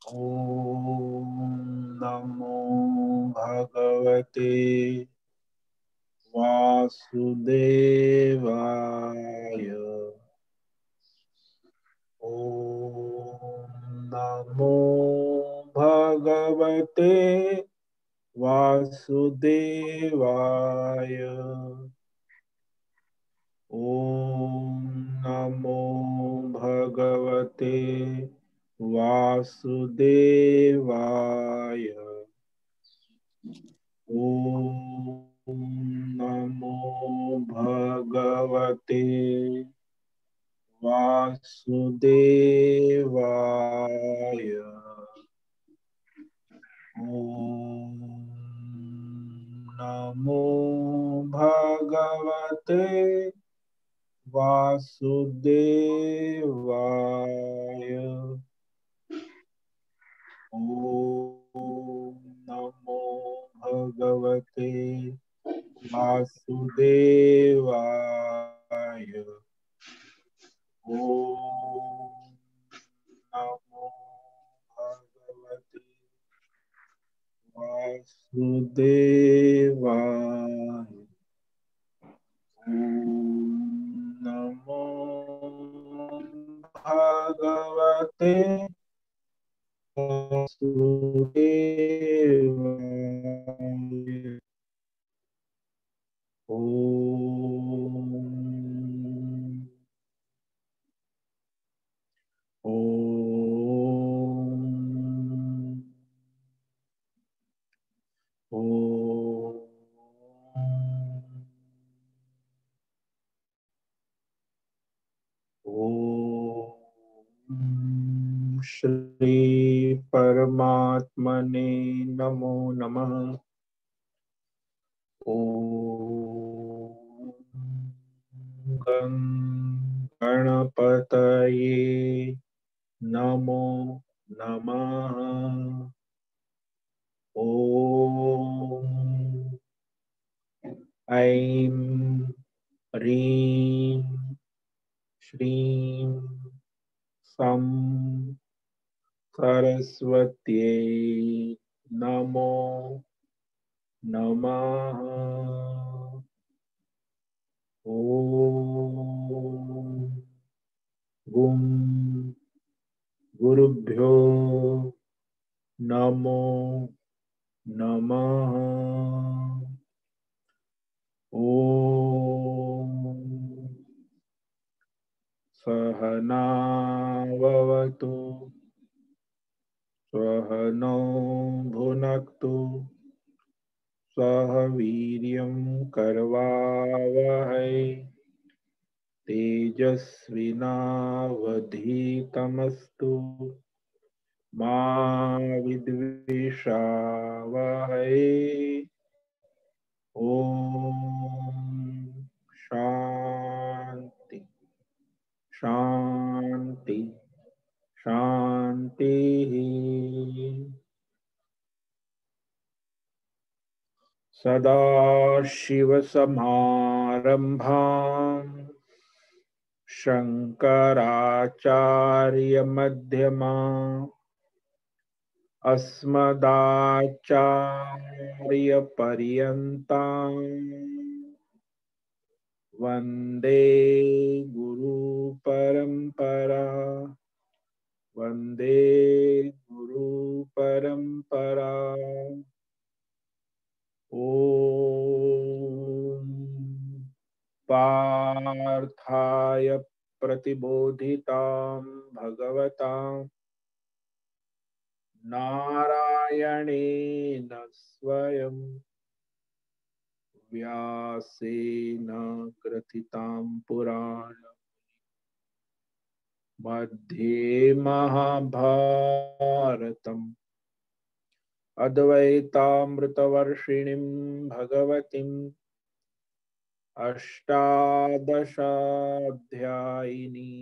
ॐ नमो भगवते वासुदेवाय। ॐ नमो भगवते वासुदेवाय। ॐ नमो भगवते वासुदेवाय। ॐ नमो भगवते वासुदेवाय। ॐ नमो भगवते वासुदेवाय। ॐ नमो भगवते वासुदेवाय। ॐ नमो भगवते वासुदेवाय। ॐ नमो भगवते वासुदेवाय। ॐ श्री परमात्मने नमो नमः। ॐ गणपतये नमो नमः। ॐ ऐं ह्रीं श्रीं सं सरस्वत्यै नमो नमः। ॐ गुं गुरुभ्यो नमो नमः। ॐ सहनाववतु सहनौ भुनक्तु सह वीर्यं करवावहै तेजस्विनावधीतमस्तु मा विद्विषावहै। ॐ शान्ति शान्ति शान्तिः। सदाशिवसमारम्भाम् शङ्कराचार्यमध्यमाम् अस्मदाचार्यपर्यन्ताम् वन्दे गुरुपरम्परा वन्दे गुरुपरम्परा। ॐ पार्थाय प्रतिबोधितां भगवता नारायणेन स्वयं व्यासेन ग्रथितां पुराणं मध्ये महाभारतम् अद्वैतामृतवर्षिणीं भगवतीम् अष्टादशाध्यायिनी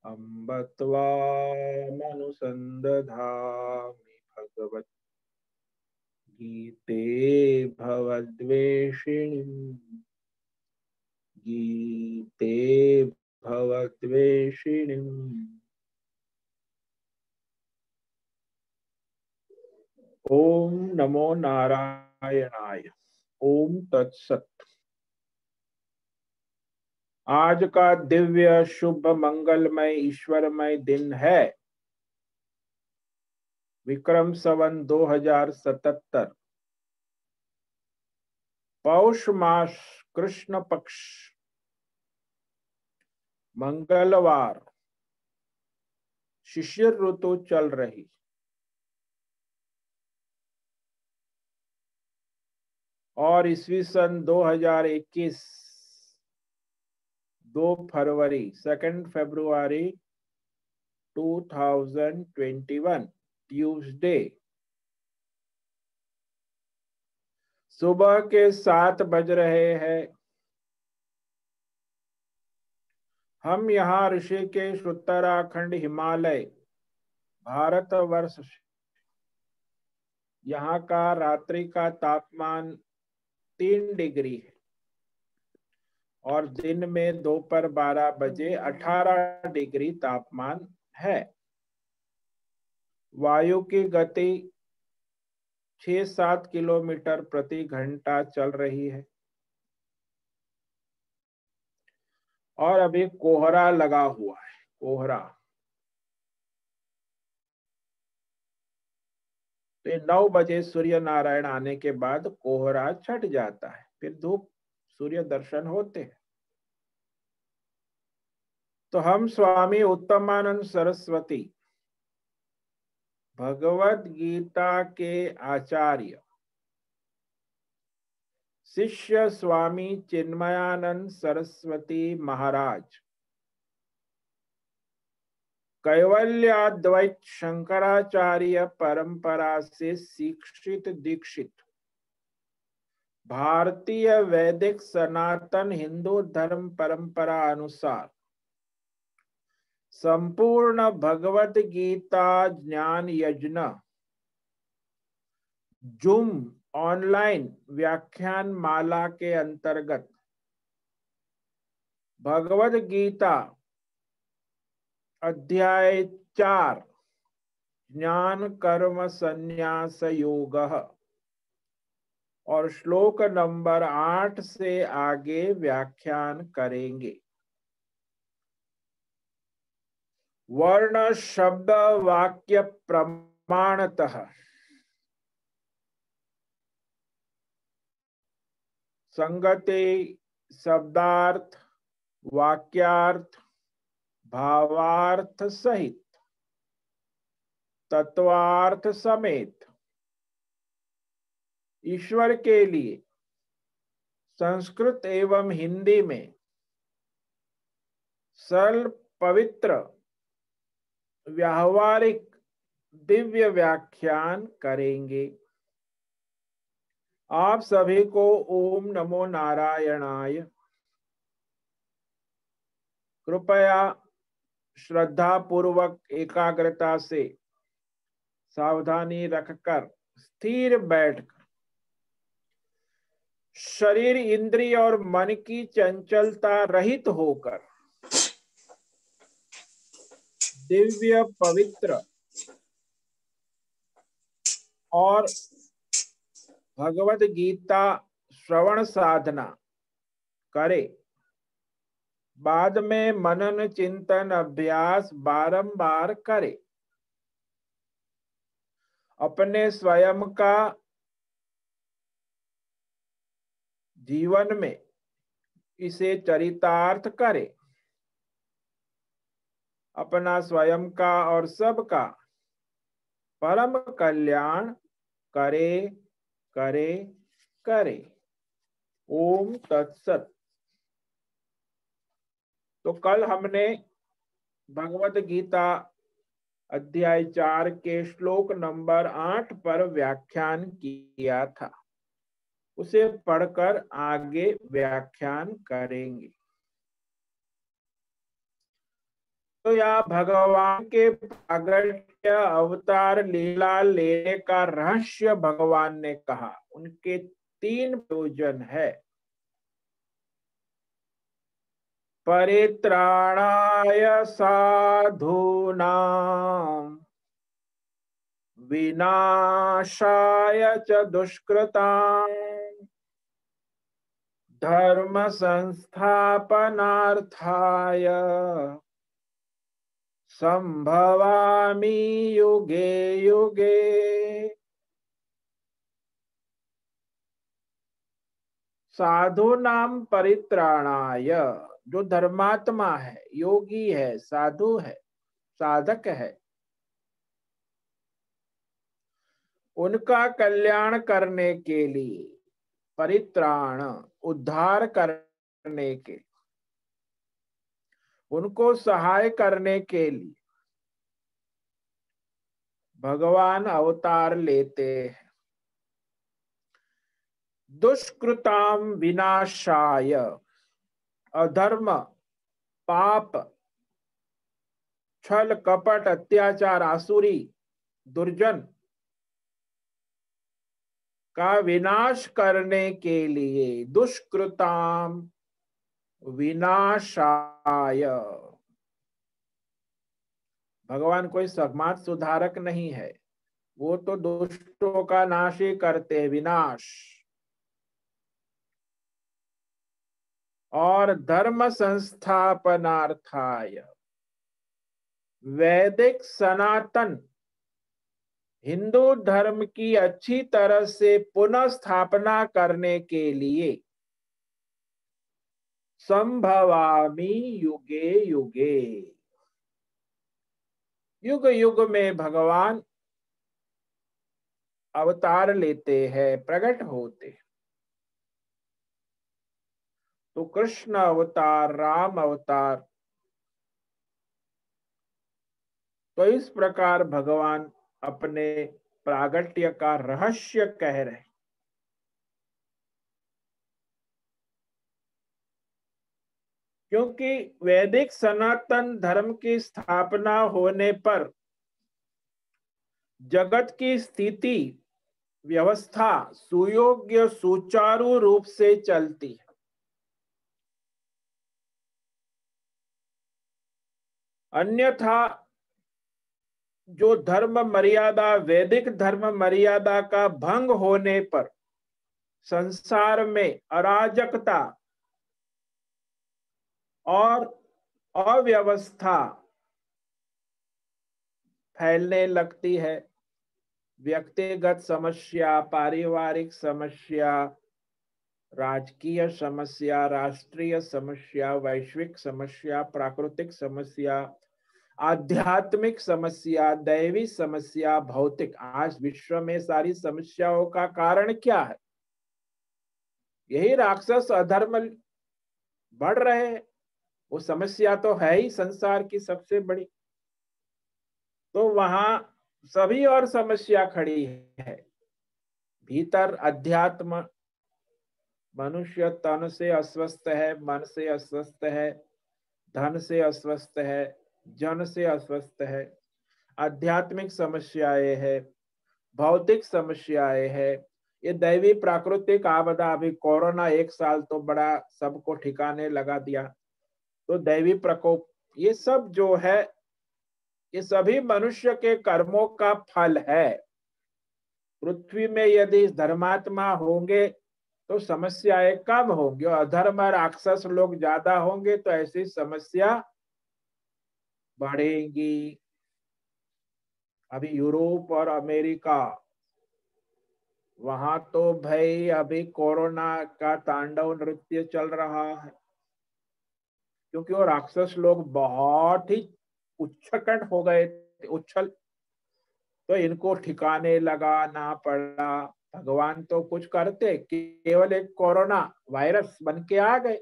अम्ब त्वामनुसन्दधामि भगवद्गीते भवद्वेषिणीम् गीते भवद्वेषिणीम्। ओम नमो नारायणाय। ओम तत्सत। आज का दिव्य शुभ मंगलमय ईश्वरमय दिन है विक्रम संवत 2077 पौष मास कृष्ण पक्ष मंगलवार शिशिर ऋतु चल रही और ईस्वी सन 2021 2 फरवरी 2 फरवरी 2021 ट्यूसडे सुबह के 7 बज रहे हैं। हम यहाँ ऋषिकेश उत्तराखंड हिमालय भारतवर्ष यहाँ का रात्रि का तापमान 3 डिग्री है और दिन में दोपहर 12 बजे 18 डिग्री तापमान है। वायु की गति 6-7 किलोमीटर प्रति घंटा चल रही है और अभी कोहरा लगा हुआ है। कोहरा तो 9 बजे सूर्य नारायण आने के बाद कोहरा छट जाता है, फिर धूप सूर्य दर्शन होते हैं। तो हम स्वामी उत्तमानंद सरस्वती भगवत गीता के आचार्य शिष्य स्वामी चिन्मयानंद सरस्वती महाराज कैवल्याद्वैत शंकराचार्य परंपरा से शिक्षित दीक्षित भारतीय वैदिक सनातन हिंदू धर्म परंपरा अनुसार संपूर्ण भगवत गीता ज्ञान यज्ञ जूम ऑनलाइन व्याख्यान माला के अंतर्गत भगवत गीता अध्याय 4 ज्ञान कर्म संन्यास योग और श्लोक नंबर 8 से आगे व्याख्यान करेंगे। वर्ण शब्द वाक्य प्रमाणतः संगति शब्दार्थ वाक्यार्थ भावार्थ सहित तत्वार्थ समेत ईश्वर के लिए संस्कृत एवं हिंदी में सरल पवित्र व्यावहारिक दिव्य व्याख्यान करेंगे। आप सभी को ओम नमो नारायणाय। कृपया श्रद्धा पूर्वक एकाग्रता से सावधानी रखकर स्थिर बैठकर शरीर इंद्रिय और मन की चंचलता रहित होकर दिव्य पवित्र और भगवत गीता श्रवण साधना करे। बाद में मनन चिंतन अभ्यास बारंबार करे। अपने स्वयं का जीवन में इसे चरितार्थ करे। अपना स्वयं का और सबका परम कल्याण करे करे करे। ओम तत्सत। तो कल हमने भगवत गीता अध्याय 4 के श्लोक नंबर 8 पर व्याख्यान किया था, उसे पढ़कर आगे व्याख्यान करेंगे। तो यह भगवान के प्रागट्य अवतार लीला लेने का रहस्य भगवान ने कहा। उनके 3 प्रयोजन है। परित्राणाय साधूनां विनाशाय च दुष्कृताम् धर्म संस्थापनार्थाय संभवामि युगे युगे। साधूनां परित्राणाय, जो धर्मात्मा है, योगी है, साधु है, साधक है, उनका कल्याण करने के लिए, परित्राण उद्धार करने के, उनको सहाय करने के लिए भगवान अवतार लेते हैं। दुष्कृताम विनाशाय, अधर्म, पाप, छल कपट, अत्याचार, आसुरी, दुर्जन का विनाश करने के लिए, दुष्कृताम विनाशाय। भगवान कोई समाज सुधारक नहीं है, वो तो दुष्टों का नाश ही करते हैं, विनाश। और धर्म संस्थापनार्थाय, वैदिक सनातन हिंदू धर्म की अच्छी तरह से पुनः स्थापना करने के लिए संभवामि युगे युगे, युग युग में भगवान अवतार लेते हैं, प्रकट होते। तो कृष्ण अवतार, राम अवतार, तो इस प्रकार भगवान अपने प्रागट्य का रहस्य कह रहे। क्योंकि वैदिक सनातन धर्म की स्थापना होने पर जगत की स्थिति व्यवस्था सुयोग्य सुचारू रूप से चलती है। अन्यथा जो धर्म मर्यादा, वैदिक धर्म मर्यादा का भंग होने पर संसार में अराजकता और अव्यवस्था फैलने लगती है। व्यक्तिगत समस्या, पारिवारिक समस्या, राजकीय समस्या, राष्ट्रीय समस्या, वैश्विक समस्या, प्राकृतिक समस्या, आध्यात्मिक समस्या, दैवी समस्या, भौतिक। आज विश्व में सारी समस्याओं का कारण क्या है? यही राक्षस अधर्म बढ़ रहे हैं। वो समस्या तो है ही संसार की सबसे बड़ी। तो वहां सभी और समस्या खड़ी है। भीतर अध्यात्म, मनुष्य तन से अस्वस्थ है, मन से अस्वस्थ है, धन से अस्वस्थ है, जन से अस्वस्थ है, आध्यात्मिक समस्याएं है, भौतिक समस्याएं है, ये दैवी प्राकृतिक आपदा। अभी कोरोना 1 साल तो बड़ा सबको ठिकाने लगा दिया। तो दैवी प्रकोप, ये सब जो है, ये सभी मनुष्य के कर्मों का फल है। पृथ्वी में यदि धर्मात्मा होंगे तो समस्याएं कम होंगी, और अधर्म राक्षस लोग ज्यादा होंगे तो ऐसी समस्या बढ़ेगी। अभी यूरोप और अमेरिका, वहां तो भाई अभी कोरोना का तांडव नृत्य चल रहा है। क्योंकि वो राक्षस लोग बहुत ही उच्छकट हो गए थे, उच्छल। तो इनको ठिकाने लगाना पड़ा। भगवान तो कुछ करते, केवल एक कोरोना वायरस बन के आ गए।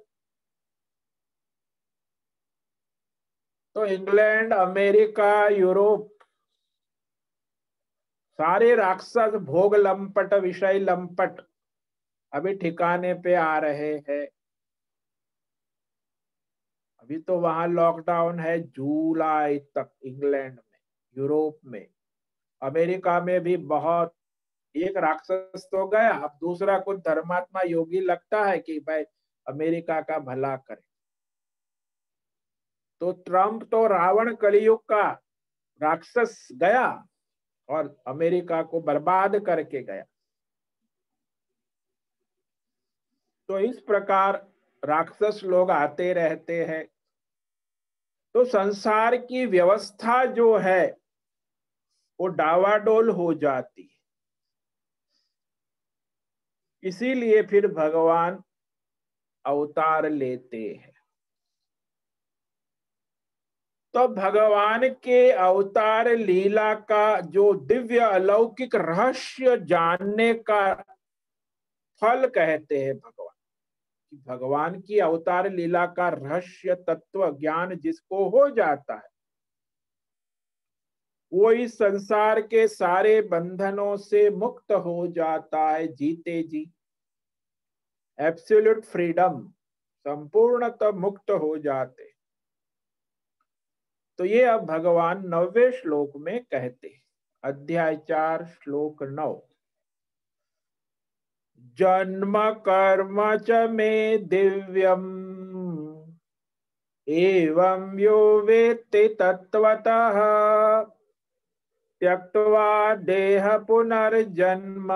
तो इंग्लैंड, अमेरिका, यूरोप, सारे राक्षस भोग लंपट, विषय लंपट अभी ठिकाने पे आ रहे हैं। अभी तो वहां लॉकडाउन है जुलाई तक, इंग्लैंड में, यूरोप में। अमेरिका में भी बहुत। एक राक्षस तो गया, अब दूसरा कुछ धर्मात्मा योगी लगता है कि भाई अमेरिका का भला करे। तो ट्रंप तो रावण कलयुग का राक्षस गया। और अमेरिका को बर्बाद करके गया। तो इस प्रकार राक्षस लोग आते रहते हैं, तो संसार की व्यवस्था जो है वो डावाडोल हो जाती है। इसीलिए फिर भगवान अवतार लेते हैं। तो भगवान के अवतार लीला का जो दिव्य अलौकिक रहस्य जानने का फल कहते हैं भगवान। भगवान की अवतार लीला का रहस्य तत्व ज्ञान जिसको हो जाता है, वो इस संसार के सारे बंधनों से मुक्त हो जाता है, जीते जी एब्सोल्यूट फ्रीडम, संपूर्णतः मुक्त हो जाते। तो ये अब भगवान 9वें श्लोक में कहते हैं, अध्याय 4 श्लोक 9। जन्म कर्म च मे दिव्यम एवं यो वेत्ति तत्वतः त्यक्त्वा देह पुनर्जन्म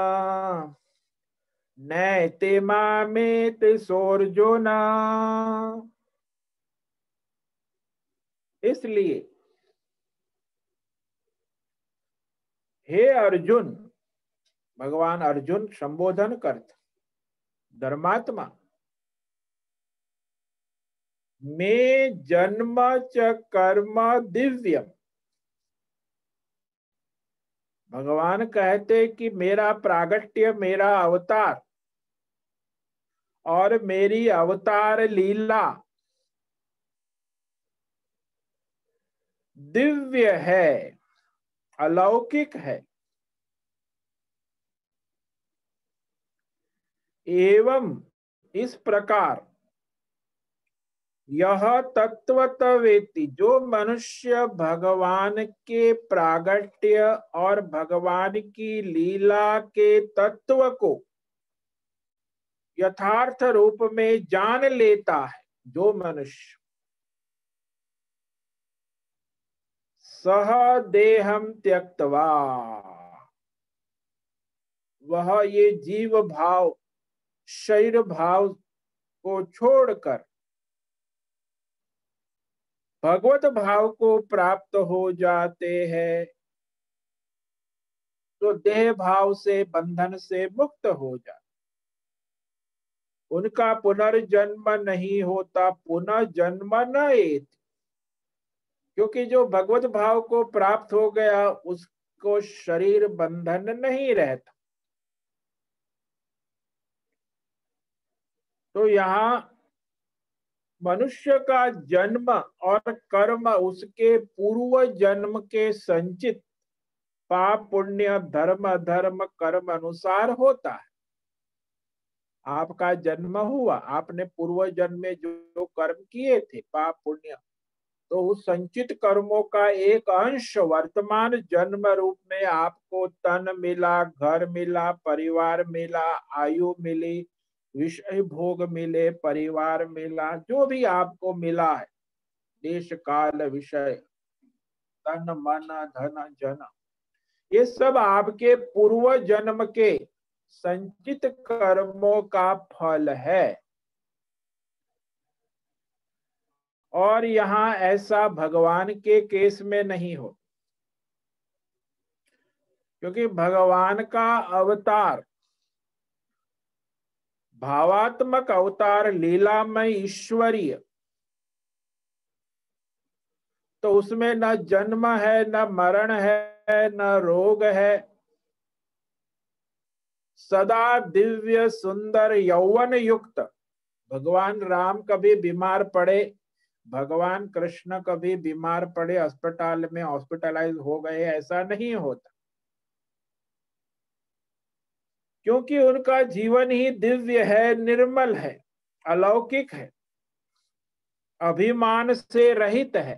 नैति मामेति सोऽर्जुन। इसलिए हे अर्जुन, भगवान अर्जुन संबोधन करते, धर्मात्मा, मे जन्म च कर्म दिव्यम। भगवान कहते कि मेरा प्रागट्य, मेरा अवतार और मेरी अवतार लीला दिव्य है, अलौकिक है। एवं इस प्रकार यह तत्वतवेति, जो मनुष्य भगवान के प्रागट्य और भगवान की लीला के तत्व को यथार्थ रूप में जान लेता है, जो मनुष्य, सह देहम त्यक्त्वा, वह ये जीव भाव, शरीर भाव को छोड़कर भगवत भाव को प्राप्त हो जाते हैं, तो देह भाव से, बंधन से मुक्त हो जाते। उनका पुनर्जन्म नहीं होता, पुनः जन्म न एति, क्योंकि जो भगवत भाव को प्राप्त हो गया उसको शरीर बंधन नहीं रहता। तो यहाँ मनुष्य का जन्म और कर्म उसके पूर्व जन्म के संचित पाप पुण्य धर्म अधर्म कर्म अनुसार होता है। आपका जन्म हुआ, आपने पूर्व जन्म में जो कर्म किए थे, पाप पुण्य, तो उस संचित कर्मों का एक अंश वर्तमान जन्म रूप में आपको तन मिला, घर मिला, परिवार मिला, आयु मिली, विषय भोग मिले, परिवार मिला, जो भी आपको मिला है, देश काल विषय, तन मन धन जन, ये सब आपके पूर्व जन्म के संचित कर्मों का फल है। और यहाँ ऐसा भगवान के केस में नहीं हो, क्योंकि भगवान का अवतार भावात्मक अवतार, लीलामय, ईश्वरीय, तो उसमें न जन्म है, न मरण है, न रोग है, सदा दिव्य सुंदर यौवन युक्त। भगवान राम कभी बीमार पड़े, भगवान कृष्ण कभी बीमार पड़े, अस्पताल में हॉस्पिटलाइज हो गए, ऐसा नहीं होता, क्योंकि उनका जीवन ही दिव्य है, निर्मल है, अलौकिक है, अभिमान से रहित है,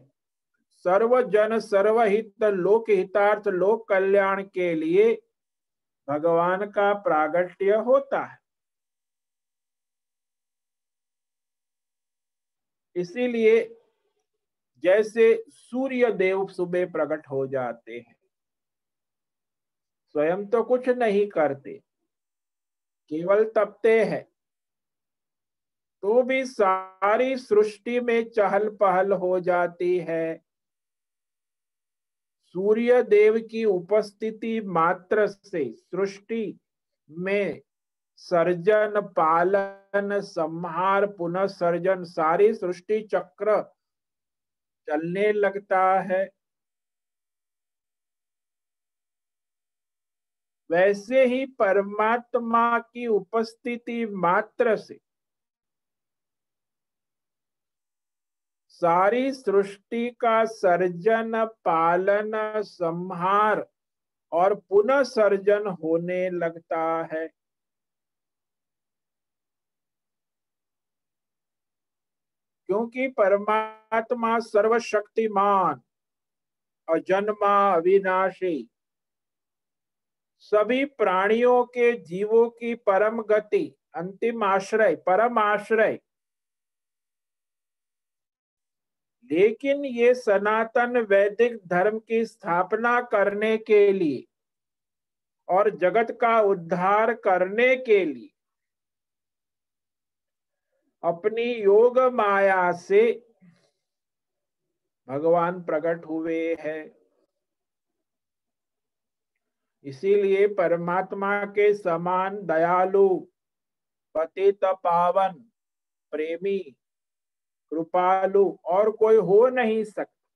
सर्वजन सर्वहित लोक हितार्थ लोक कल्याण के लिए भगवान का प्रागट्य होता है। इसीलिए जैसे सूर्य देव सुबह प्रकट हो जाते हैं, स्वयं तो कुछ नहीं करते, केवल तपते हैं, तो भी सारी सृष्टि में चहल पहल हो जाती है। सूर्य देव की उपस्थिति मात्र से सृष्टि में सर्जन, पालन, संहार, पुनः सर्जन, सारी सृष्टि चक्र चलने लगता है। वैसे ही परमात्मा की उपस्थिति मात्र से सारी सृष्टि का सर्जन, पालन, संहार और पुनः सर्जन होने लगता है। क्योंकि परमात्मा सर्वशक्तिमान, अजन्मा, अविनाशी, सभी प्राणियों के, जीवों की परम गति, अंतिम आश्रय, परम आश्रय। लेकिन ये सनातन वैदिक धर्म की स्थापना करने के लिए और जगत का उद्धार करने के लिए अपनी योग माया से भगवान प्रकट हुए हैं। इसीलिए परमात्मा के समान दयालु, पतित पावन, प्रेमी, कृपालु और कोई हो नहीं सकता।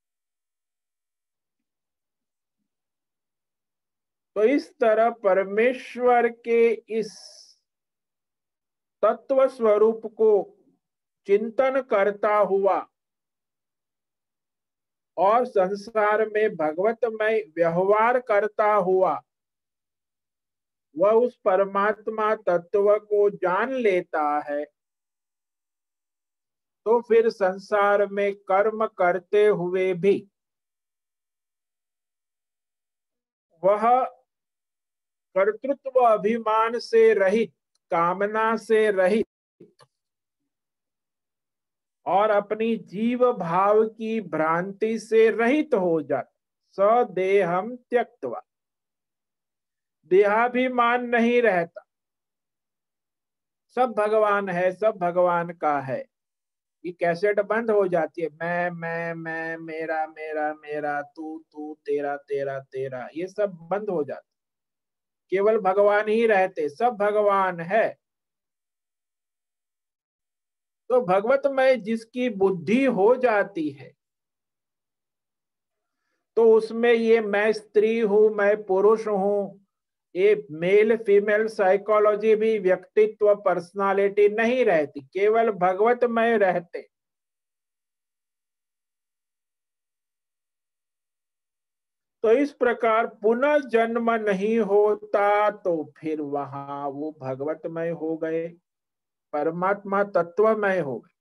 तो इस तरह परमेश्वर के इस तत्व स्वरूप को चिंतन करता हुआ और संसार में भगवतमय व्यवहार करता हुआ वह उस परमात्मा तत्व को जान लेता है, तो फिर संसार में कर्म करते हुए भी वह कर्तृत्व अभिमान से रहित, कामना से रहित और अपनी जीव भाव की भ्रांति से रहित हो जाता। सदेहम त्यक्त्वा, देहाभिमान नहीं रहता। सब भगवान है, सब भगवान का है। ये कैसेट बंद हो जाती है, मैं, मेरा मेरा मेरा, तू तू, तेरा तेरा तेरा, ये सब बंद हो जाता। केवल भगवान ही रहते, सब भगवान है। तो भगवतमय जिसकी बुद्धि हो जाती है, तो उसमें ये मैं स्त्री हूं, मैं पुरुष हूं, ये मेल फीमेल साइकोलॉजी भी, व्यक्तित्व, पर्सनालिटी नहीं रहती, केवल भगवतमय रहते। तो इस प्रकार पुनर्जन्म नहीं होता, तो फिर वहां वो भगवतमय हो गए, परमात्मा तत्वमय हो गए।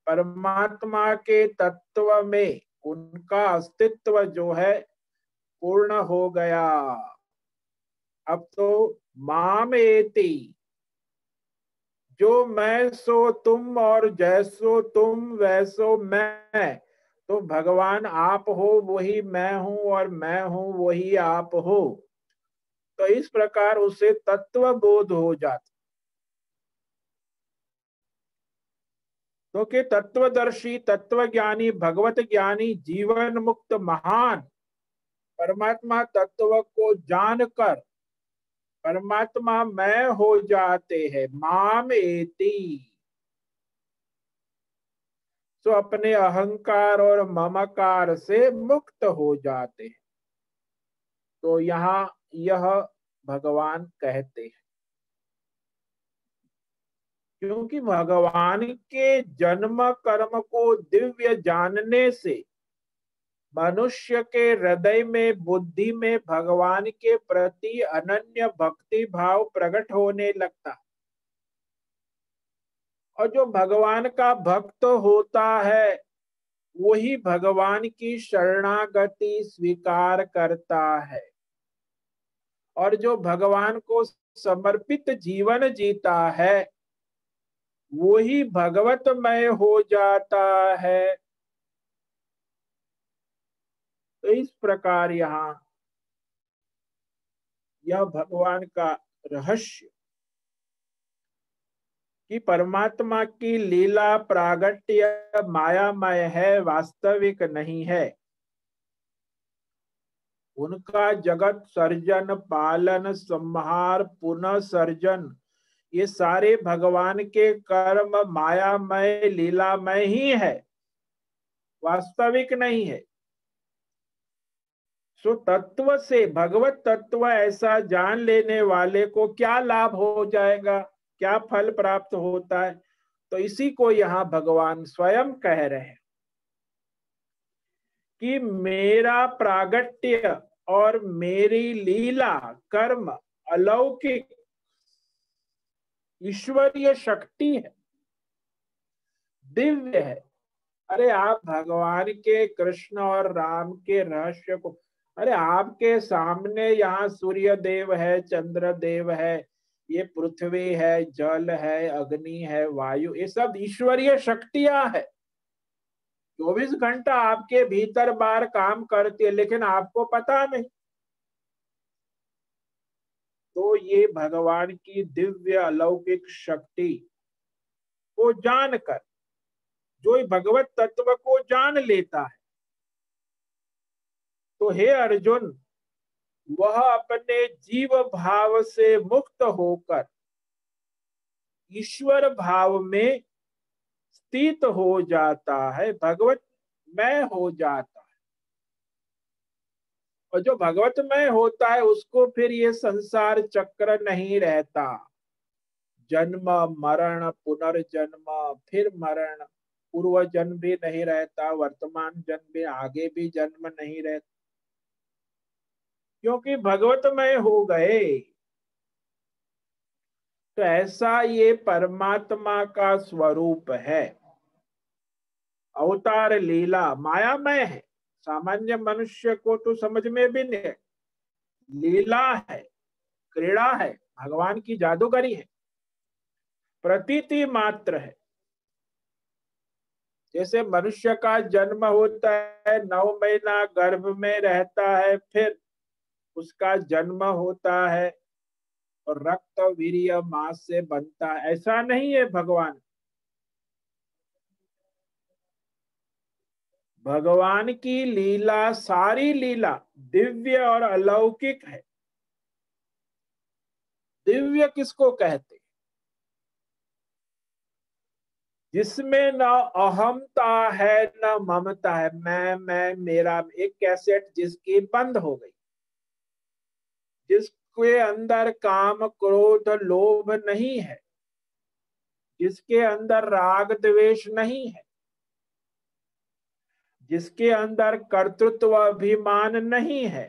परमात्मा के तत्व में उनका अस्तित्व जो है पूर्ण हो गया। अब तो मामेति, जो मैं सो तुम और जैसो तुम वैसो मैं, तो भगवान आप हो वही मैं हूं और मैं हूं वही आप हो। तो इस प्रकार उसे तत्व बोध हो जाता। क्योंकि तत्वदर्शी, तत्वज्ञानी, भगवत ज्ञानी, जीवन मुक्त महान परमात्मा तत्व को जानकर परमात्मा मैं हो जाते हैं। माम एति, तो अपने अहंकार और ममकार से मुक्त हो जाते हैं। तो यहाँ यह भगवान कहते हैं, क्योंकि भगवान के जन्म कर्म को दिव्य जानने से मनुष्य के हृदय में, बुद्धि में भगवान के प्रति अनन्य भक्ति भाव प्रकट होने लगता। और जो भगवान का भक्त होता है वही भगवान की शरणागति स्वीकार करता है, और जो भगवान को समर्पित जीवन जीता है वही भगवतमय हो जाता है। तो इस प्रकार यहाँ यह भगवान का रहस्य कि परमात्मा की लीला प्रागट्य मायामय है, वास्तविक नहीं है। उनका जगत सर्जन, पालन, संहार, पुनः सर्जन, ये सारे भगवान के कर्म मायामय लीलामय ही है, वास्तविक नहीं है। सो तत्व से, भगवत तत्व ऐसा जान लेने वाले को क्या लाभ हो जाएगा, क्या फल प्राप्त होता है? तो इसी को यहाँ भगवान स्वयं कह रहे हैं कि मेरा प्रागट्य और मेरी लीला कर्म अलौकिक ईश्वरीय शक्ति है, दिव्य है। अरे आप भगवान के, कृष्ण और राम के रहस्य को, अरे आपके सामने यहाँ सूर्य देव है, चंद्र देव है, ये पृथ्वी है, जल है, अग्नि है, वायु, ये सब ईश्वरीय शक्तियां है। 24 घंटा आपके भीतर बाहर काम करती है, लेकिन आपको पता नहीं। तो ये भगवान की दिव्य अलौकिक शक्ति को जानकर, जो भगवत तत्व को जान लेता है, तो हे अर्जुन, वह अपने जीव भाव से मुक्त होकर ईश्वर भाव में स्थित हो जाता है, भगवत में हो जाता है। और जो भगवतमय होता है उसको फिर ये संसार चक्र नहीं रहता, जन्म मरण पुनर्जन्म फिर मरण, पूर्व जन्म भी नहीं रहता, वर्तमान जन्म भी, आगे भी जन्म नहीं रहता, क्योंकि भगवतमय हो गए। तो ऐसा ये परमात्मा का स्वरूप है। अवतार लीला मायामय है, सामान्य मनुष्य को तो समझ में भी नहीं। लीला है, क्रीड़ा है, भगवान की जादूगरी है, प्रतीति मात्र है। जैसे मनुष्य का जन्म होता है, 9 महीना गर्भ में रहता है, फिर उसका जन्म होता है और रक्त वीर्य मांस से बनता है, ऐसा नहीं है भगवान। भगवान की लीला, सारी लीला दिव्य और अलौकिक है। दिव्य किसको कहते? जिसमें न अहमता है न ममता है, मैं मेरा, एक कैसेट जिसकी बंद हो गई, जिसके अंदर काम क्रोध लोभ नहीं है, जिसके अंदर राग द्वेष नहीं है, जिसके अंदर कर्तृत्व अभिमान नहीं है,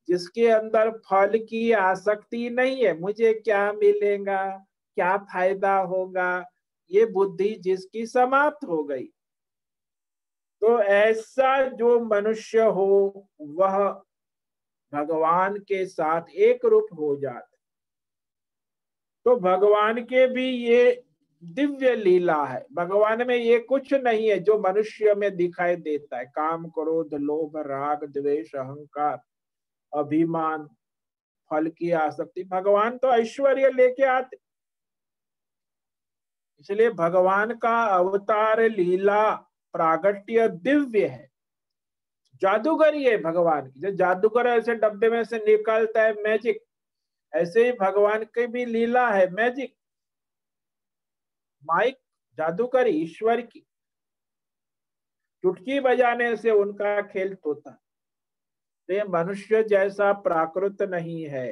जिसके अंदर फल की आसक्ति नहीं है, मुझे क्या मिलेगा, क्या फायदा होगा, ये बुद्धि जिसकी समाप्त हो गई, तो ऐसा जो मनुष्य हो वह भगवान के साथ एक रूप हो जाता। तो भगवान के भी ये दिव्य लीला है। भगवान में ये कुछ नहीं है जो मनुष्य में दिखाई देता है, काम क्रोध लोभ राग द्वेष अहंकार अभिमान फल की आसक्ति। भगवान तो ऐश्वर्य लेके आते, इसलिए भगवान का अवतार लीला प्रागट्य दिव्य है, जादूगरी है भगवान की। जो जादूगर ऐसे डब्बे में से निकलता है मैजिक, ऐसे ही भगवान की भी लीला है मैजिक, माइक, जादूगरी ईश्वर की, चुटकी बजाने से उनका खेल होता है। तो ये मनुष्य जैसा प्राकृत नहीं है।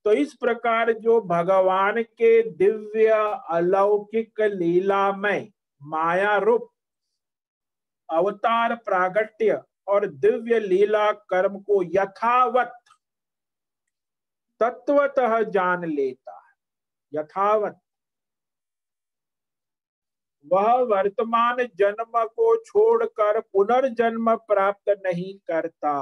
तो इस प्रकार जो भगवान के दिव्य अलौकिक लीलामय माया रूप अवतार प्रागट्य और दिव्य लीला कर्म को यथावत तत्वतः जान लेता है, यथावत, वह वर्तमान जन्म को छोड़कर पुनर्जन्म प्राप्त नहीं करता।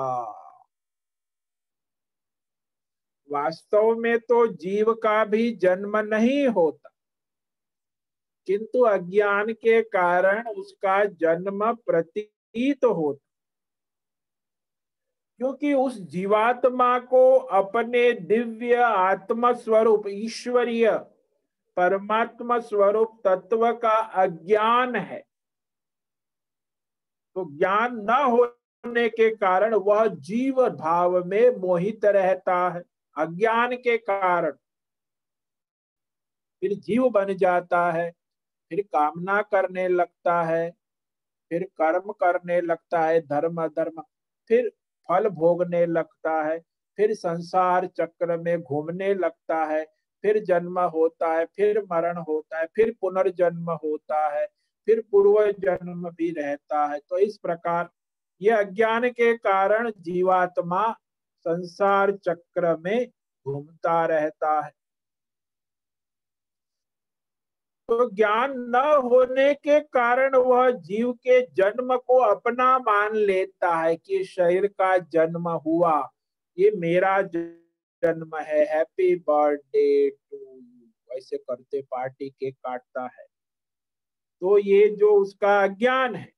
वास्तव में तो जीव का भी जन्म नहीं होता, किंतु अज्ञान के कारण उसका जन्म प्रतीत होता। क्योंकि उस जीवात्मा को अपने दिव्य आत्म स्वरूप, ईश्वरीय परमात्मा स्वरूप तत्व का अज्ञान है। तो ज्ञान न होने के कारण वह जीव भाव में मोहित रहता है। अज्ञान के कारण फिर जीव बन जाता है, फिर कामना करने लगता है, फिर कर्म करने लगता है, धर्म अधर्म, फिर फल भोगने लगता है, फिर संसार चक्र में घूमने लगता है, फिर जन्म होता है, फिर मरण होता है, फिर पुनर्जन्म होता है, फिर पूर्व जन्म भी रहता है। तो इस प्रकार ये अज्ञान के कारण जीवात्मा संसार चक्र में घूमता रहता है। तो ज्ञान न होने के कारण वह जीव के जन्म को अपना मान लेता है कि शरीर का जन्म हुआ, ये मेरा जन्म है, हैप्पी बर्थडे टू यू, ऐसे करते पार्टी केक काटता है। तो ये जो उसका अज्ञान है,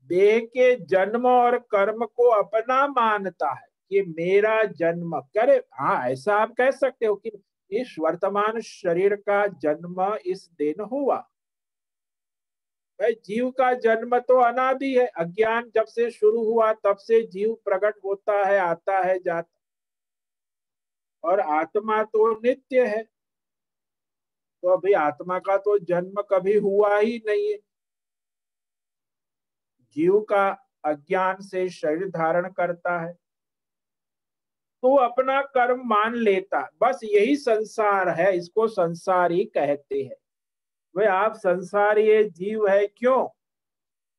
देह के जन्म और कर्म को अपना मानता है कि मेरा जन्म करे। हाँ, ऐसा आप कह सकते हो कि इस वर्तमान शरीर का जन्म इस दिन हुआ। भाई, जीव का जन्म तो अनादि है, अज्ञान जब से शुरू हुआ तब से जीव प्रकट होता है, आता है, जाता। और आत्मा तो नित्य है, तो अभी आत्मा का तो जन्म कभी हुआ ही नहीं है। जीव का अज्ञान से शरीर धारण करता है, तो अपना कर्म मान लेता, बस यही संसार है, इसको संसार ही कहते हैं। वे आप संसार ये जीव है, क्यों?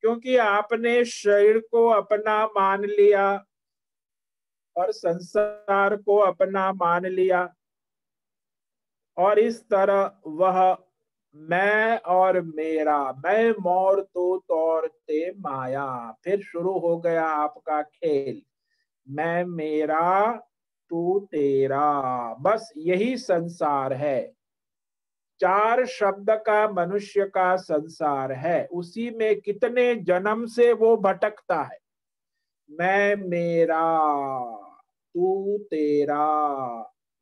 क्योंकि आपने शरीर को अपना मान लिया और संसार को अपना मान लिया, और इस तरह वह मैं और मेरा, मैं मोर तू तोरते माया, फिर शुरू हो गया आपका खेल। मैं मेरा, तू तेरा, बस यही संसार है। चार शब्द का मनुष्य का संसार है, उसी में कितने जन्म से वो भटकता है। मैं मेरा, तू तेरा,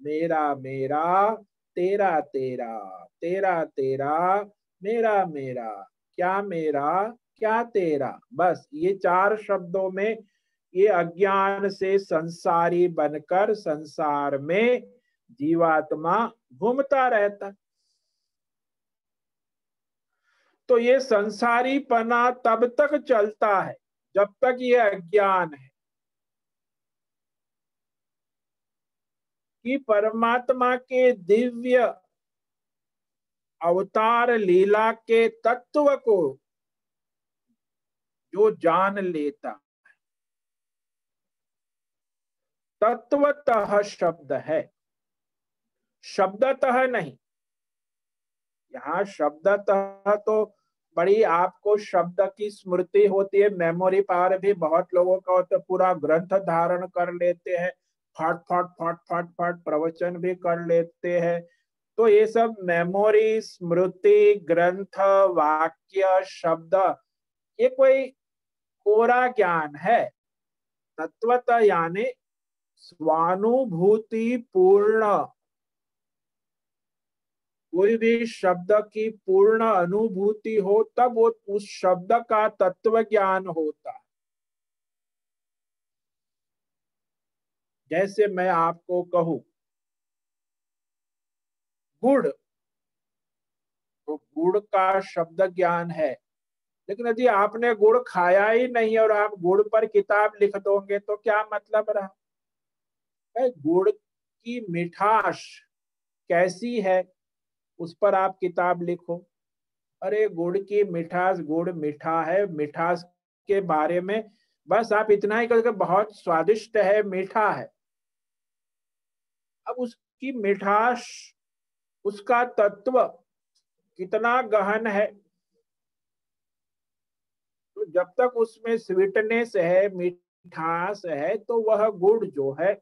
मेरा मेरा, तेरा तेरा, तेरा तेरा, मेरा मेरा, क्या मेरा क्या तेरा, बस ये चार शब्दों में ये अज्ञान से संसारी बनकर संसार में जीवात्मा घूमता रहता। तो ये संसारी पना तब तक चलता है जब तक ये अज्ञान है कि परमात्मा के दिव्य अवतार लीला के तत्व को जो जान लेता। तत्वतः शब्द है, शब्दतः नहीं। यहाँ शब्दतः तो बड़ी आपको शब्द की स्मृति होती है, मेमोरी पावर भी बहुत लोगों का होता है, पूरा ग्रंथ धारण कर लेते हैं, फट फट फट फट फट प्रवचन भी कर लेते हैं। तो ये सब मेमोरी, स्मृति, ग्रंथ, वाक्य, शब्द, ये कोई कोरा ज्ञान है। तत्वतः यानी स्वानुभूति पूर्ण, कोई भी शब्द की पूर्ण अनुभूति हो तब वो उस शब्द का तत्व ज्ञान होता है। जैसे मैं आपको कहूं गुड़, तो गुड़ का शब्द ज्ञान है, लेकिन यदि आपने गुड़ खाया ही नहीं और आप गुड़ पर किताब लिख दोगे तो क्या मतलब रहा? गुड़ की मिठास कैसी है, उस पर आप किताब लिखो। अरे गुड़ की मिठास, गुड़ मीठा है, मिठास के बारे में बस आप इतना ही करके बहुत स्वादिष्ट है, मीठा है। अब उसकी मिठास, उसका तत्व कितना गहन है, तो जब तक उसमें स्वीटनेस है, मिठास है, तो वह गुड़ जो है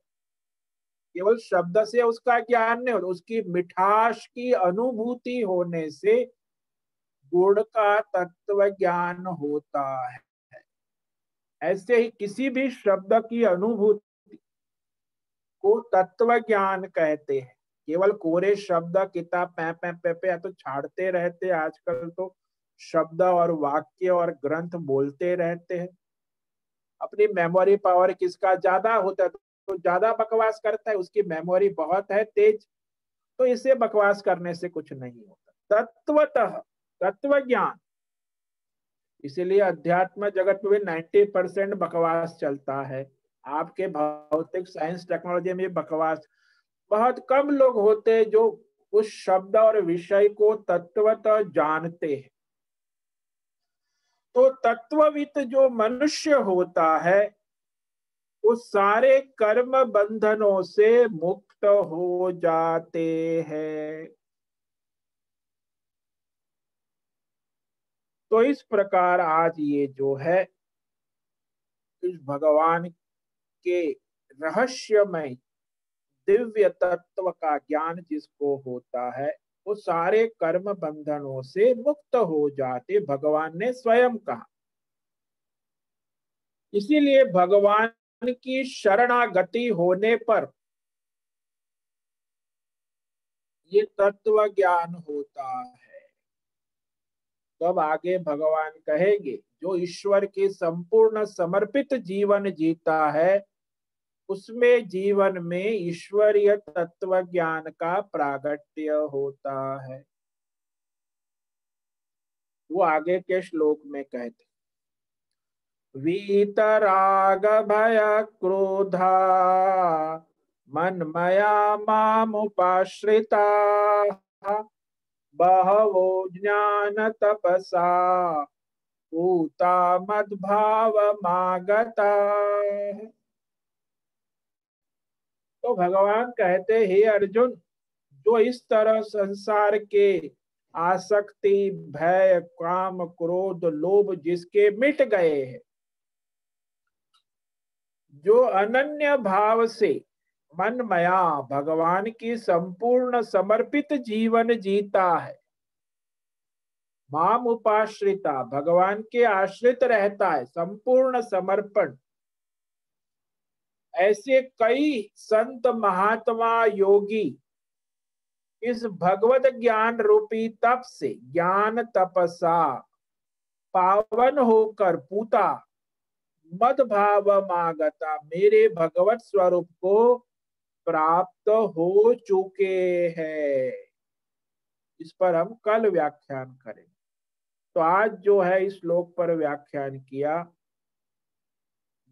केवल शब्द से उसका ज्ञान नहीं होता, उसकी मिठास की अनुभूति होने से गुड़ का तत्व ज्ञान होता है। ऐसे ही किसी भी शब्द की अनुभूति को तत्व ज्ञान कहते हैं। केवल कोरे शब्द किताब पे या तो छाड़ते रहते, आजकल तो शब्द और वाक्य और ग्रंथ बोलते रहते हैं। अपनी मेमोरी पावर किसका ज्यादा होता है तो ज्यादा बकवास करता है, उसकी मेमोरी बहुत है तेज, तो इसे बकवास करने से कुछ नहीं होता। तत्वतः तत्व ज्ञान, इसीलिए अध्यात्म जगत में 90% बकवास चलता है। आपके भौतिक साइंस टेक्नोलॉजी में बकवास, बहुत कम लोग होते हैं जो उस शब्द और विषय को तत्वतः जानते हैं। तो तत्वविद जो मनुष्य होता है वो सारे कर्म बंधनों से मुक्त हो जाते हैं। तो इस प्रकार आज ये जो है इस भगवान के रहस्यमय दिव्य तत्व का ज्ञान जिसको होता है वो सारे कर्म बंधनों से मुक्त हो जाते, भगवान ने स्वयं कहा। इसीलिए भगवान की शरणागति होने पर ये तत्व ज्ञान होता है। तब आगे भगवान कहेंगे जो ईश्वर के संपूर्ण समर्पित जीवन जीता है उसमें जीवन में ईश्वरीय तत्व ज्ञान का प्रागट्य होता है। वो आगे के श्लोक में कहते वीतराग भय क्रोधा मन्मया मामुपाश्रिता बहवो ज्ञान तपसा पूता मद्भाव मागता। तो भगवान कहते हे अर्जुन, जो इस तरह संसार के आसक्ति भय काम क्रोध लोभ जिसके मिट गए हैं, जो अनन्य भाव से मनमया भगवान की संपूर्ण समर्पित जीवन जीता है, माम उपाश्रिता भगवान के आश्रित रहता है, संपूर्ण समर्पण, ऐसे कई संत महात्मा योगी इस भगवत ज्ञान रूपी तप से ज्ञान तपसा पावन होकर पूता मद भाव मागता मेरे भगवत स्वरूप को प्राप्त हो चुके हैं। इस पर हम कल व्याख्यान करें। तो आज जो है इस श्लोक पर व्याख्यान किया।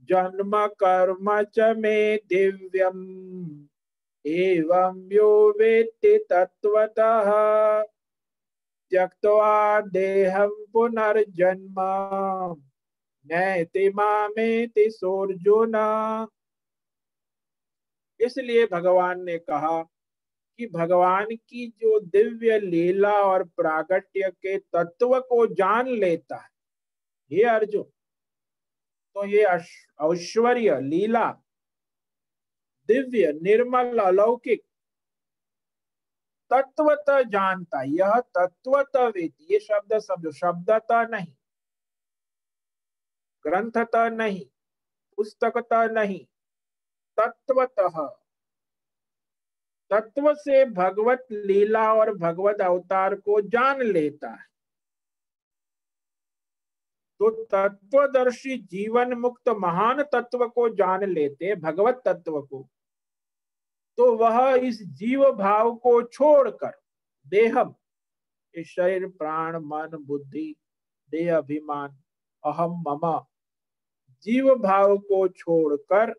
जन्म कर्म च मे दिव्यम एवं यो वेत्ति तत्वतः त्यक्त्वा देहं पुनर्जन्म नैति मामेति सोऽर्जुन। इसलिए भगवान ने कहा कि भगवान की जो दिव्य लीला और प्रागट्य के तत्व को जान लेता है, हे अर्जुन, तो ये ऐश्वर्य लीला दिव्य निर्मल अलौकिक तत्वतः जानता, यह तत्वतः वेद, ये शब्द समझो, शब्दतः नहीं, ग्रंथतः नहीं, पुस्तकतः नहीं, तत्वतः, तत्व से भगवत लीला और भगवत अवतार को जान लेता है। तो तत्वदर्शी जीवन मुक्त महान तत्व को जान लेते, भगवत तत्व को, तो वह इस जीव भाव को छोड़कर देहम, इस शरीर प्राण मन बुद्धि देह अभिमान अहम मम जीव भाव को छोड़कर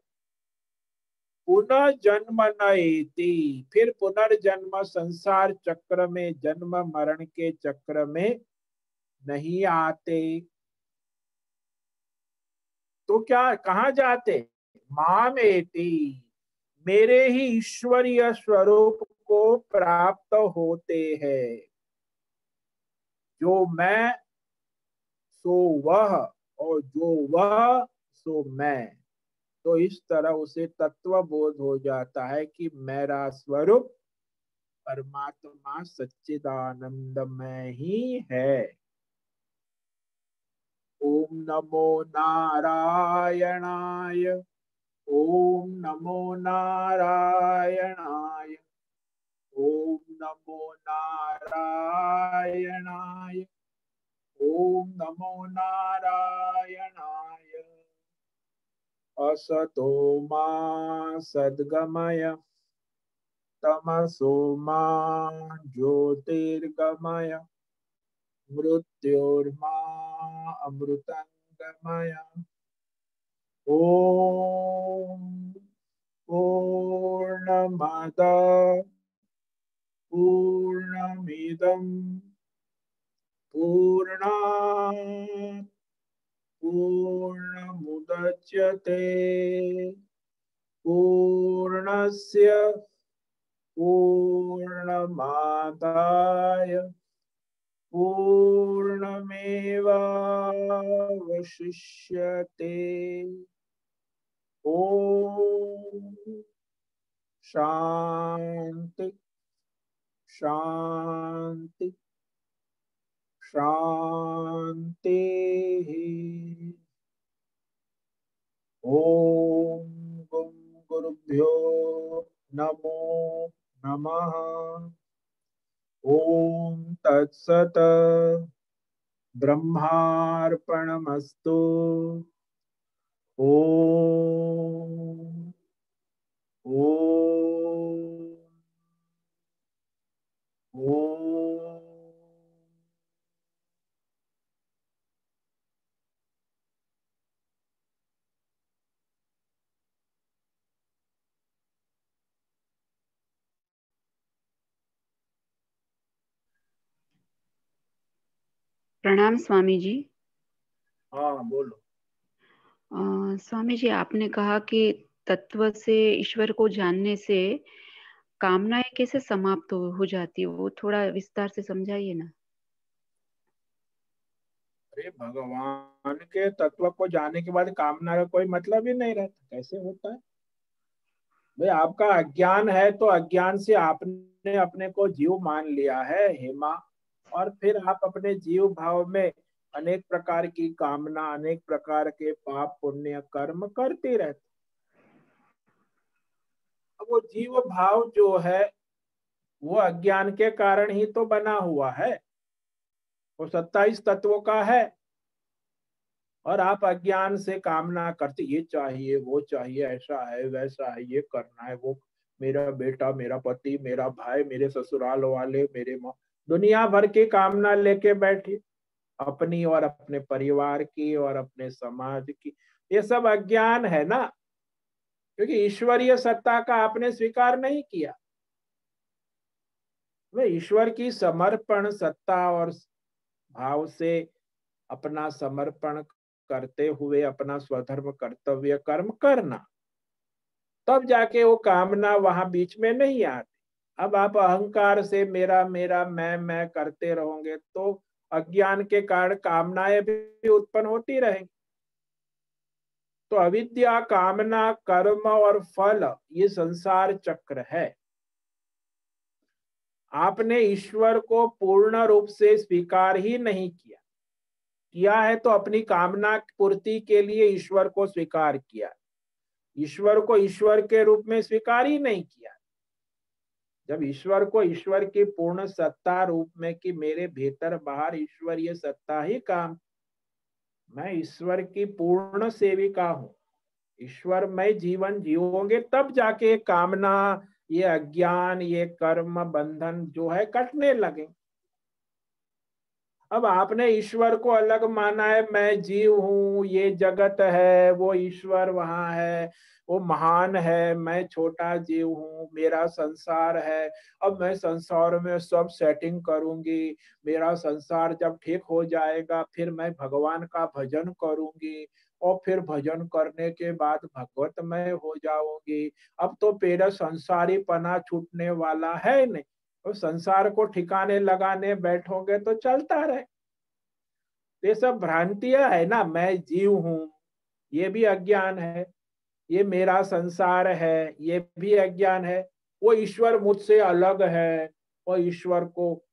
पुनः जन्म नएति, फिर पुनर्जन्म संसार चक्र में जन्म मरण के चक्र में नहीं आते। तो क्या कहाँ जाते? मामेति, मेरे ही ईश्वरीय स्वरूप को प्राप्त होते हैं। जो मैं सो वह और जो वह सो मैं। तो इस तरह उसे तत्व बोध हो जाता है कि मेरा स्वरूप परमात्मा सच्चिदानंदमय ही है। ओम नमो नारायणाय। ओम नमो नारायणाय। ओम नमो नारायणाय। ओम नमो नारायणाय। असतो मा सद्गमय तमसो मा ज्योतिर्गमय मृत्योर्मा अमृतंगमय। ओम पूर्णमद पूर्णमिदं पूर्णात् पूर्णमुदच्यते पूर्णस्य पूर्णमादाय पूर्णमेवावशिष्यते। ओम शांति शांति शांति। ओम गं गुरुभ्यो नमो नमः। ओम तत्सत। ब्रह्मार्पणमस्तु। ओम ओम ओम। प्रणाम स्वामी जी। हाँ बोलो। स्वामी जी, आपने कहा कि तत्व से ईश्वर को जानने से कामनाएं कैसे समाप्त हो जाती है, वो थोड़ा विस्तार से समझाइए ना। अरे भगवान के तत्व को जानने के बाद कामना का कोई मतलब ही नहीं रहता, कैसे होता है? भाई आपका अज्ञान है तो अज्ञान से आपने अपने को जीव मान लिया है हेमा, और फिर आप अपने जीव भाव में अनेक प्रकार की कामना, अनेक प्रकार के पाप पुण्य कर्म करते रहते। अब वो जीव भाव जो है वो अज्ञान के कारण ही तो बना हुआ है। वो 27 तत्वों का है, और आप अज्ञान से कामना करते, ये चाहिए वो चाहिए, ऐसा है वैसा है, ये करना है, वो मेरा बेटा, मेरा पति, मेरा भाई, मेरे ससुराल वाले, मेरे माँ, दुनिया भर की कामना लेके बैठी, अपनी और अपने परिवार की और अपने समाज की। ये सब अज्ञान है ना, क्योंकि ईश्वरीय सत्ता का आपने स्वीकार नहीं किया। वे ईश्वर की समर्पण सत्ता और भाव से अपना समर्पण करते हुए अपना स्वधर्म कर्तव्य कर्म करना, तब जाके वो कामना वहां बीच में नहीं आती। अब आप अहंकार से मेरा मेरा मैं करते रहोगे तो अज्ञान के कारण कामनाएं भी उत्पन्न होती रहेंगी। तो अविद्या, कामना, कर्म और फल, ये संसार चक्र है। आपने ईश्वर को पूर्ण रूप से स्वीकार ही नहीं किया। किया है तो अपनी कामना पूर्ति के लिए ईश्वर को स्वीकार किया, ईश्वर को ईश्वर के रूप में स्वीकार ही नहीं किया। जब ईश्वर को ईश्वर की पूर्ण सत्ता रूप में कि मेरे भीतर बाहर ईश्वरीय सत्ता ही काम, मैं ईश्वर की पूर्ण सेविका हूं, ईश्वर में जीवन जियोगे तब जाके कामना, ये अज्ञान, ये कर्म बंधन जो है कटने लगे। अब आपने ईश्वर को अलग माना है, मैं जीव हूं, ये जगत है, वो ईश्वर वहां है, वो महान है, मैं छोटा जीव हूं, मेरा संसार है। अब मैं संसार में सब सेटिंग करूंगी, मेरा संसार जब ठीक हो जाएगा फिर मैं भगवान का भजन करूंगी, और फिर भजन करने के बाद भगवतमय हो जाऊंगी। अब तो मेरा संसारी पना छूटने वाला है नहीं। तो संसार को ठिकाने लगाने बैठोगे तो चलता रहे। ये सब भ्रांतियां है ना, मैं जीव हूं, ये भी अज्ञान है, ये मेरा संसार है, ये भी अज्ञान है। वो ईश्वर मुझसे अलग है, और ईश्वर को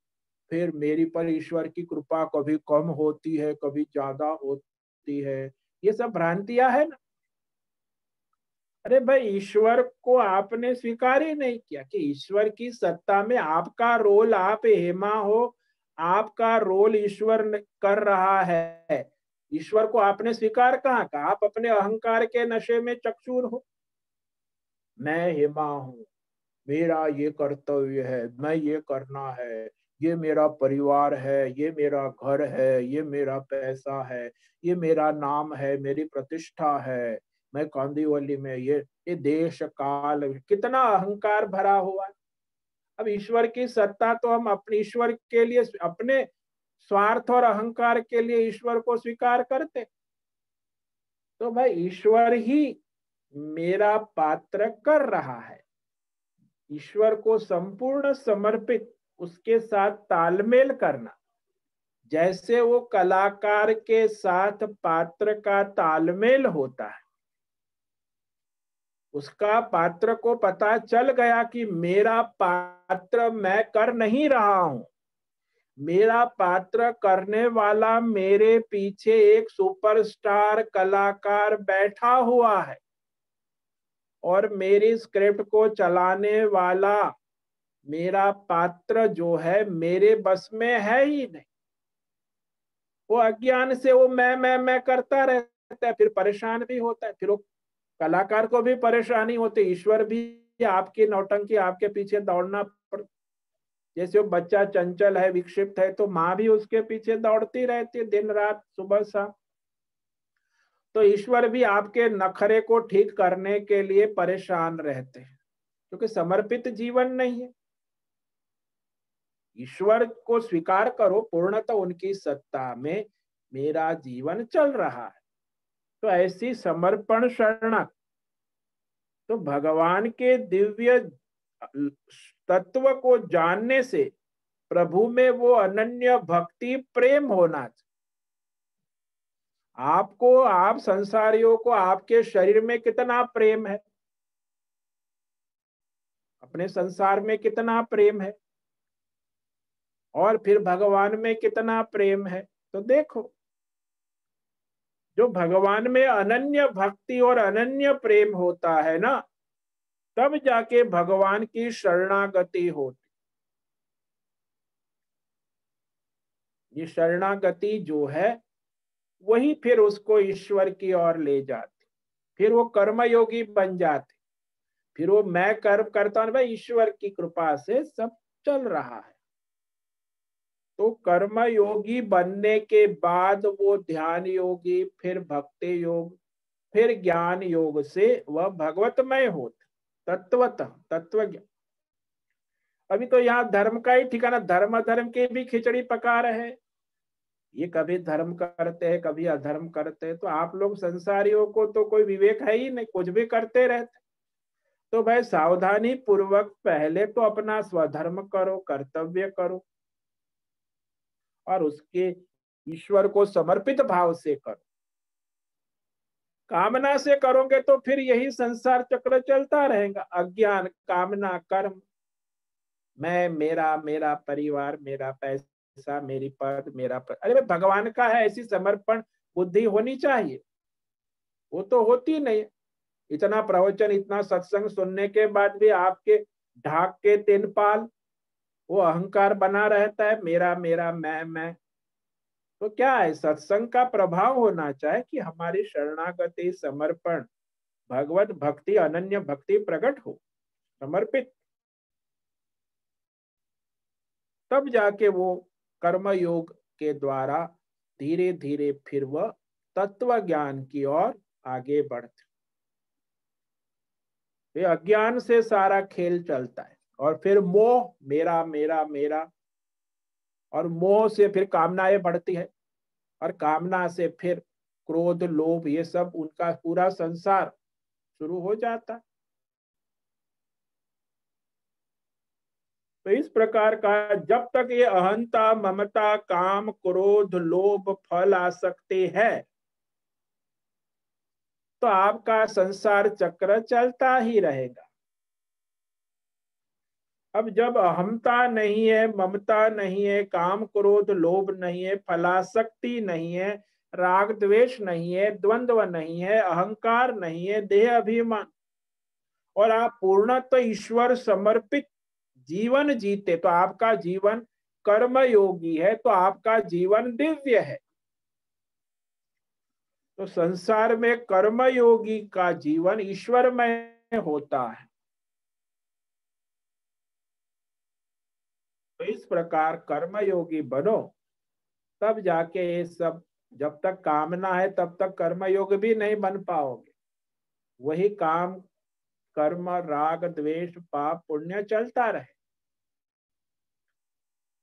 फिर मेरी पर ईश्वर की कृपा कभी कम होती है, कभी ज्यादा होती होती है, ये सब भ्रांतियां है ना। अरे भाई, ईश्वर को आपने स्वीकार ही नहीं किया कि ईश्वर की सत्ता में आपका रोल, आप हेमा हो, आपका रोल ईश्वर कर रहा है। ईश्वर को आपने स्वीकार कहाँ का? आप अपने अहंकार के नशे में चकचूर हो। मैं हेमा हूं, मेरा ये कर्तव्य है, मैं ये करना है, ये मेरा परिवार है, ये मेरा घर है, ये मेरा पैसा है, ये मेरा नाम है, मेरी प्रतिष्ठा है, मैं कांदीवली में ये देश काल, कितना अहंकार भरा हुआ है। अब ईश्वर की सत्ता तो हम अपने ईश्वर के लिए, अपने स्वार्थ और अहंकार के लिए ईश्वर को स्वीकार करते। तो भाई ईश्वर ही मेरा पात्र कर रहा है। ईश्वर को संपूर्ण समर्पित, उसके साथ तालमेल करना, जैसे वो कलाकार के साथ पात्र का तालमेल होता है। उसका पात्र को पता चल गया कि मेरा पात्र मैं कर नहीं रहा हूं, मेरा पात्र करने वाला मेरे पीछे एक सुपरस्टार कलाकार बैठा हुआ है, और मेरी स्क्रिप्ट को चलाने वाला मेरा पात्र जो है मेरे बस में है ही नहीं। वो अज्ञान से वो मैं करता रहता है, फिर परेशान भी होता है, फिर वो कलाकार को भी परेशानी होती है, ईश्वर भी आपकी नौटंकी, आपके पीछे दौड़ना पड़। जैसे वो बच्चा चंचल है, विक्षिप्त है, तो माँ भी उसके पीछे दौड़ती रहती है दिन रात, सुबह शाम। तो ईश्वर भी आपके नखरे को ठीक करने के लिए परेशान रहते हैं, क्योंकि समर्पित जीवन नहीं है। ईश्वर को स्वीकार करो, पूर्णतः उनकी सत्ता में मेरा जीवन चल रहा है। तो ऐसी समर्पण शरणक, तो भगवान के दिव्य तत्व को जानने से प्रभु में वो अनन्य भक्ति प्रेम होना चाहिए। आपको, आप संसारियों को आपके शरीर में कितना प्रेम है, अपने संसार में कितना प्रेम है, और फिर भगवान में कितना प्रेम है। तो देखो, जो भगवान में अनन्य भक्ति और अनन्य प्रेम होता है ना, तब जाके भगवान की शरणागति होती। ये शरणागति जो है वही फिर उसको ईश्वर की ओर ले जाती, फिर वो कर्मयोगी बन जाते। फिर वो मैं कर्म करता हूं, भाई ईश्वर की कृपा से सब चल रहा है। तो कर्म योगी बनने के बाद वो ध्यान योगी, फिर भक्ति योग, फिर ज्ञान योग से वह भगवतमय होते, तत्वतः तत्व ज्ञान। अभी तो यहाँ धर्म का ही ठिकाना, धर्म धर्म की भी खिचड़ी पका रहे हैं। ये कभी धर्म करते हैं, कभी अधर्म करते हैं। तो आप लोग संसारियों को तो कोई विवेक है ही नहीं, कुछ भी करते रहते। तो भाई सावधानी पूर्वक पहले तो अपना स्वधर्म करो, कर्तव्य करो, और उसके ईश्वर को समर्पित भाव से करो। कामना से करोगे तो फिर यही संसार चक्र चलता रहेगा, अज्ञान, कामना, कर्म, मैं, मेरा, मेरा परिवार, मेरा पैसा, मेरी पद, मेरा पद। अरे भगवान का है, ऐसी समर्पण बुद्धि होनी चाहिए, वो तो होती नहीं। इतना प्रवचन, इतना सत्संग सुनने के बाद भी आपके ढाक के 3 पाल, वो अहंकार बना रहता है, मेरा मेरा, मैं। तो क्या है, सत्संग का प्रभाव होना चाहिए कि हमारी शरणागति, समर्पण, भगवत भक्ति, अनन्य भक्ति प्रकट हो, समर्पित। तब जाके वो कर्म योग के द्वारा धीरे धीरे फिर वह तत्व ज्ञान की ओर आगे बढ़ते। ये अज्ञान से सारा खेल चलता है, और फिर मोह, मेरा मेरा मेरा, और मोह से फिर कामनाएं बढ़ती है, और कामना से फिर क्रोध, लोभ, ये सब उनका पूरा संसार शुरू हो जाता है। तो इस प्रकार का जब तक ये अहंता, ममता, काम, क्रोध, लोभ, फल आसक्ति है, तो आपका संसार चक्र चलता ही रहेगा। अब जब अहमता नहीं है, ममता नहीं है, काम, क्रोध, लोभ नहीं है, फलासक्ति नहीं है, राग द्वेष नहीं है, द्वंद्व नहीं है, अहंकार नहीं है, देह अभिमान, और आप पूर्णतः ईश्वर समर्पित जीवन जीते, तो आपका जीवन कर्मयोगी है, तो आपका जीवन दिव्य है। तो संसार में कर्मयोगी का जीवन ईश्वरमय होता है। तो इस प्रकार कर्मयोगी बनो, तब जाके ये सब, जब तक कामना है तब तक कर्मयोग भी नहीं बन पाओगे। वही काम, कर्म, राग, द्वेष, पाप, पुण्य चलता रहे।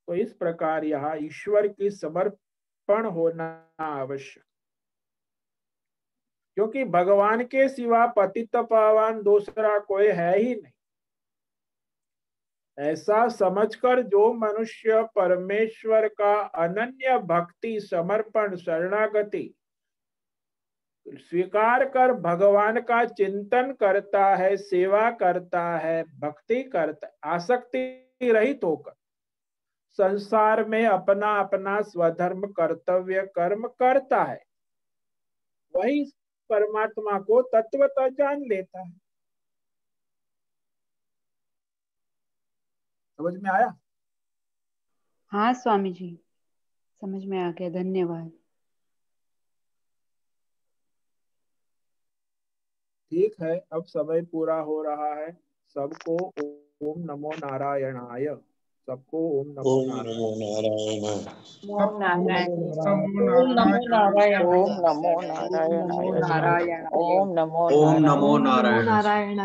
तो इस प्रकार यहाँ ईश्वर की समर्पण होना आवश्यक, क्योंकि भगवान के सिवा पतित पावन दूसरा कोई है ही नहीं। ऐसा समझकर जो मनुष्य परमेश्वर का अनन्य भक्ति, समर्पण, शरणागति स्वीकार कर भगवान का चिंतन करता है, सेवा करता है, भक्ति करता है, आसक्ति रहित होकर संसार में अपना अपना स्वधर्म कर्तव्य कर्म करता है, वही परमात्मा को तत्वतः जान लेता है। समझ में आया? हाँ स्वामी जी, समझ में आ गया, धन्यवाद। ठीक है, अब समय पूरा हो रहा है। सबको ओम नमो नारायणाय। सबको ओम नमो नारायण। ओम नारायण। ओम नमो नारायण। ओम नमो नारायण। ओम नमो नारायण। ओम नमो ओम नारायण। नमो नारायण।